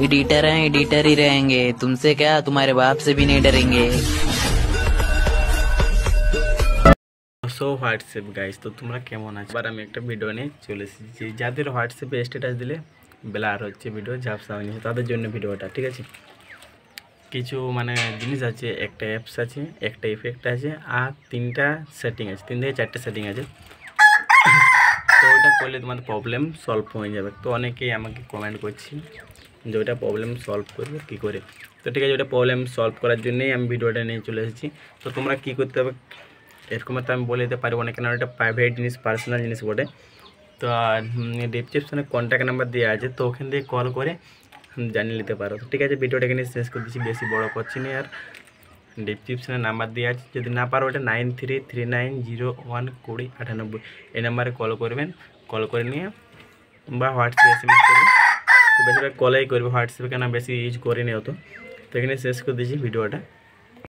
Editor हैं, editor ही रहेंगे। तुमसे क्या, तुम्हारे बाप से भी नहीं डरेंगे। সো হোয়াটসঅ্যাপ গাইস, তো তোমরা কেমন আছো? আবার আমি একটা ভিডিও নিয়ে চলে এসেছি। যাদের হোয়াটসঅ্যাপে স্ট্যাটাস দিলে ব্লার হচ্ছে ভিডিও, ঝাপসা হয়ে যাচ্ছে, তাদের জন্য ভিডিওটা। ঠিক আছে, কিছু মানে জিনিস আছে, একটা অ্যাপস আছে, একটা ইফেক্ট আছে, আর তিনটা সেটিং আছে, 3 থেকে 4টে সেটিং আছে। তো ওইটা করলে তোমাদের প্রবলেম সলভ হয়ে যাবে। তো অনেকেই আমাকে কমেন্ট করছি যে ওইটা প্রবলেম সলভ করবে কী করে। তো ঠিক আছে, ওইটা প্রবলেম সলভ করার জন্যই আমি ভিডিওটা নিয়ে চলে এসেছি। তো তোমরা কী করতে হবে এরকম তো আমি বলে দিতে পারবো না, কেন এটা প্রাইভেট জিনিস, পার্সোনাল জিনিস বটে। তো ডিসক্রিপশনে কন্ট্যাক্ট নাম্বার দেওয়া আছে, তো ওখান থেকে কল করে জানিয়ে নিতে পারো। তো ঠিক আছে, ভিডিওটা এখানে শেষ করে দিচ্ছি, বেশি বড় করছি না। আর ডিসক্রিপশনে নাম্বার দেওয়া আছে, যদি না পারো ওটা 9339012098 এই নাম্বারে কল করবেন। কল করে নিয়ে বা হোয়াটসঅ্যাপে SMS করবেন। তো বেশিরভাগ কলেই করবে, হোয়াটসঅ্যাপে কেন বেশি ইউজ করিনি অত। তো এখানে শেষ করে দিচ্ছি ভিডিওটা।